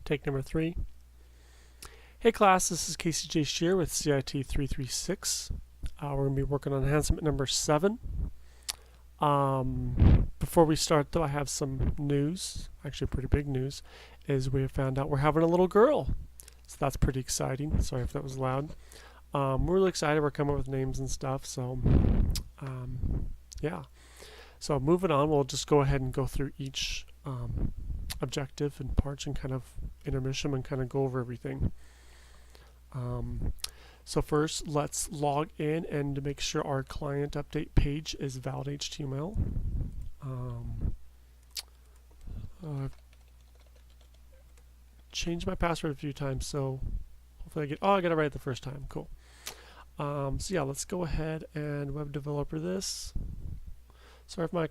Take number 3. Hey class, this is KCJ Shear with CIT 336. We're going to be working on enhancement number 7. Before we start though, I have some news, actually pretty big news, is we have found out we're having a little girl. So that's pretty exciting. Sorry if that was loud. We're really excited. We're coming up with names and stuff, so yeah. So moving on, we'll just go ahead and go through each objective and parts and kind of intermission and kind of go over everything. So first, let's log in and to make sure our client update page is valid HTML. I've changed my password a few times, so hopefully I get it right the first time. Cool. So yeah, let's go ahead and web developer this. Sorry if my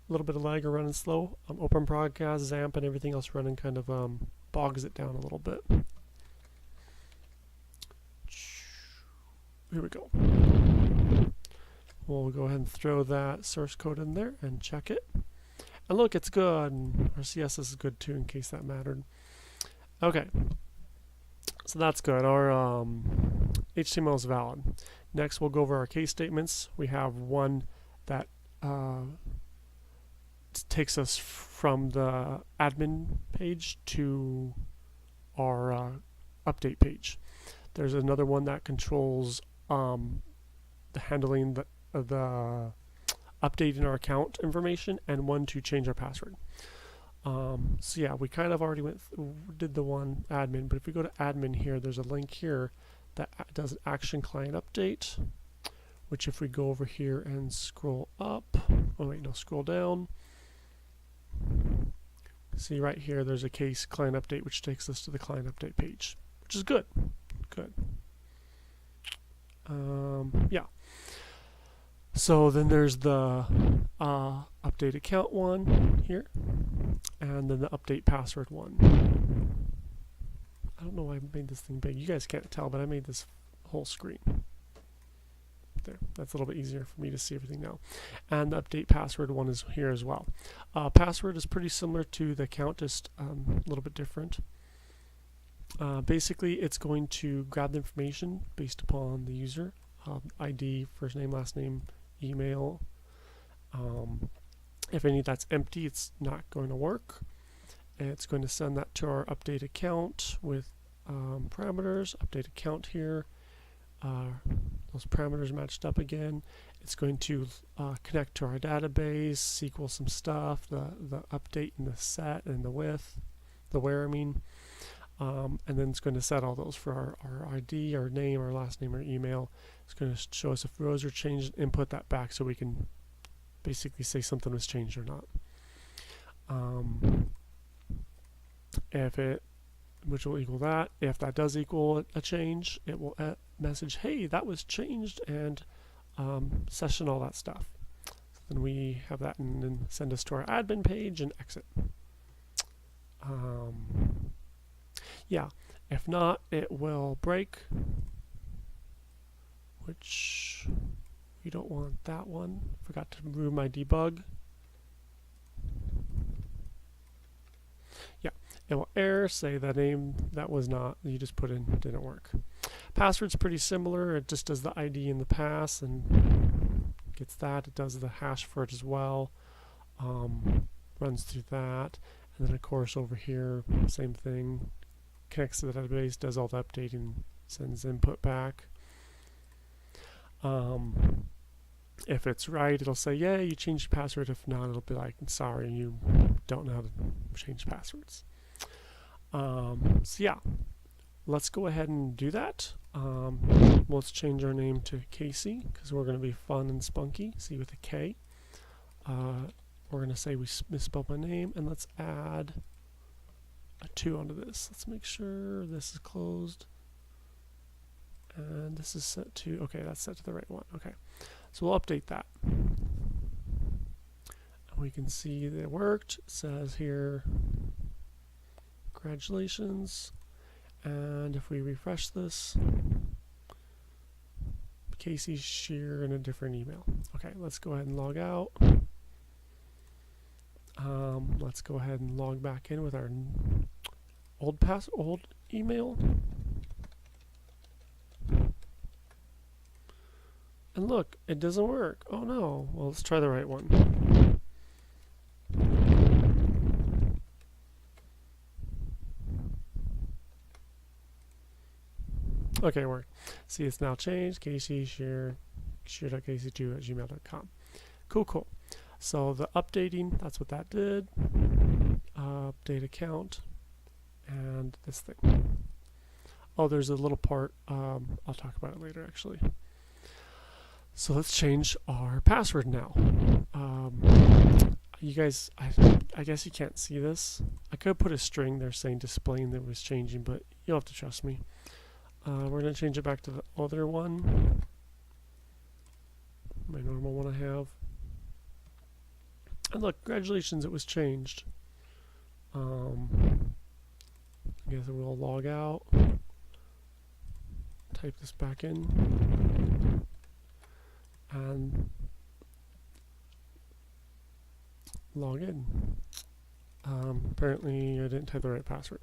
little bit of lag or running slow. Open Broadcast, XAMPP, and everything else running kind of bogs it down a little bit. Here we go. We'll go ahead and throw that source code in there and check it. And look, it's good. And our CSS is good too, in case that mattered. Okay. So that's good. Our HTML is valid. Next, we'll go over our case statements. We have one that takes us from the admin page to our update page. There's another one that controls the handling the updating our account information, and one to change our password. So yeah, we kind of already did the one admin, but if we go to admin here, there's a link here that does an action client update, which if we go over here and scroll up, oh wait, no, scroll down. See right here, there's a case client update, which takes us to the client update page, which is good. Good. Yeah. So then there's the update account one here, and then the update password one. I don't know why I made this thing big. You guys can't tell, but I made this whole screen. There. That's a little bit easier for me to see everything now. And the update password one is here as well. Password is pretty similar to the account, just a little bit different. Basically, it's going to grab the information based upon the user, ID, first name, last name, email. If any that's empty, it's not going to work. And it's going to send that to our update account with parameters, update account here. Those parameters matched up again. It's going to connect to our database, SQL some stuff, the update and the set and the where I mean. And then it's going to set all those for our ID, our name, our last name, our email. It's going to show us if rows are changed, input that back so we can basically say something was changed or not. Which will equal that. If that does equal a change, it will message, hey, that was changed, and session all that stuff. So then we have that and then send us to our admin page and exit. Yeah, if not, it will break, which we don't want that one. Forgot to remove my debug. Yeah, it will error, say the name that was not, you just put in, didn't work. Password's pretty similar. It just does the ID in the pass and gets that. It does the hash for it as well. Runs through that. And then of course over here, same thing. Connects to the database, does all the updating, sends input back. If it's right, it'll say, yeah, you changed your password. If not, it'll be like, sorry, you don't know how to change passwords. So yeah, let's go ahead and do that. Let's change our name to Casey, because we're going to be fun and spunky, C with a K. We're going to say we misspelled my name, and let's add a 2 onto this. Let's make sure this is closed. And this is set to, okay, that's set to the right one. Okay, so we'll update that. And we can see that it worked. It says here, congratulations. And if we refresh this, Casey Shear in a different email. Okay, let's go ahead and log out. Let's go ahead and log back in with our old email. And look, it doesn't work. Oh no. Well, let's try the right one. Okay, it worked. See, it's now changed. share.kc2@gmail.com. Cool. So the updating, that's what that did. Update account and this thing. Oh, there's a little part. I'll talk about it later, actually. So let's change our password now. You guys, I guess you can't see this. I could put a string there saying displaying that it was changing, but you'll have to trust me. We're going to change it back to the other one. My normal one I have. And look, congratulations, it was changed. I guess we'll log out. Type this back in. And log in. Apparently I didn't type the right password.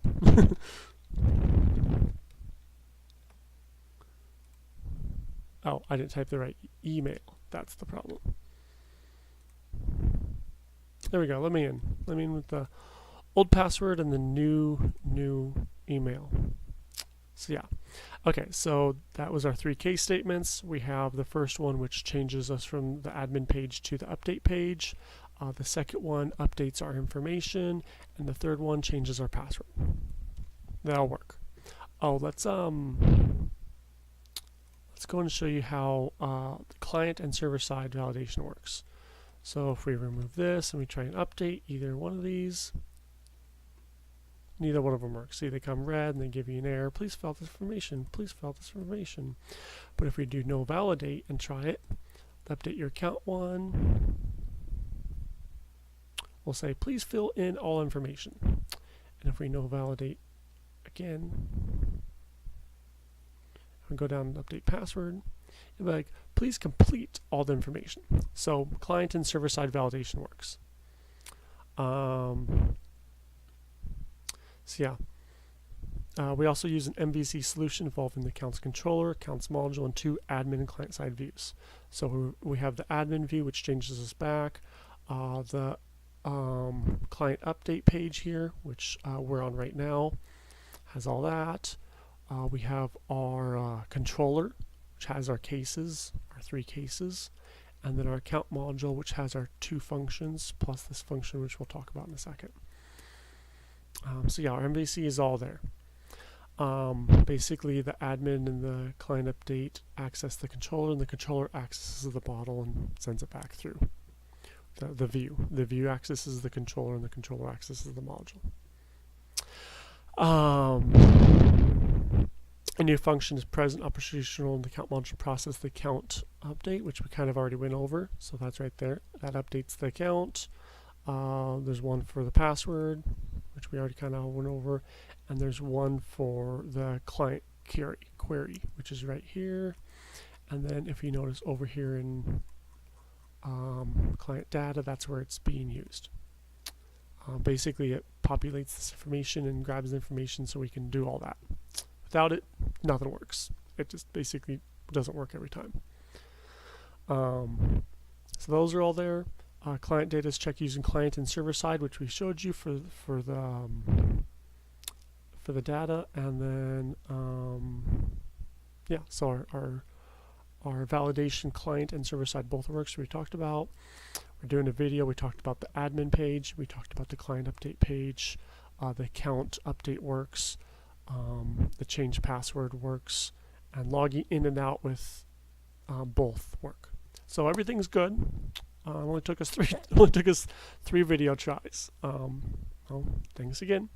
Oh, I didn't type the right email. That's the problem. There we go. Let me in. Let me in with the old password and the new email. So yeah. Okay, so that was our 3 case statements. We have the first one, which changes us from the admin page to the update page. The second one updates our information, and the third one changes our password. That'll work. Oh, let's go and show you how the client and server side validation works. So if we remove this and we try and update either one of these, neither one of them works. See, they come red and they give you an error. Please fill out this information. Please fill out this information. But if we do no validate and try it, update your account one, we'll say please fill in all information. And if we no validate again, and go down and update password, it'll be like please complete all the information. So client and server side validation works. So yeah, we also use an MVC solution involving the accounts controller, accounts module, and 2 admin and client side views. So we have the admin view, which changes us back, the client update page here, which we're on right now, has all that. We have our controller, which has our cases, our 3 cases, and then our account module, which has our 2 functions, plus this function, which we'll talk about in a second. So yeah, our MVC is all there. Basically, the admin and the client update access the controller, and the controller accesses the model and sends it back through the view. The view accesses the controller, and the controller accesses the module. A new function is present operational in the account module process the account update, which we kind of already went over. So that's right there. That updates the account. There's one for the password, which we already kind of went over, and there's one for the client query, which is right here. And then if you notice over here in client data, that's where it's being used. Basically, it populates this information and grabs the information so we can do all that. Without it, nothing works. It just basically doesn't work every time. So those are all there. Client data is checked using client and server side, which we showed you for the data, and then yeah. So our validation client and server side both works. We talked about. We're doing a video. We talked about the admin page. We talked about the client update page. The account update works. The change password works, and logging in and out with both work. So everything's good. It only took us 3 video tries. Well, thanks again.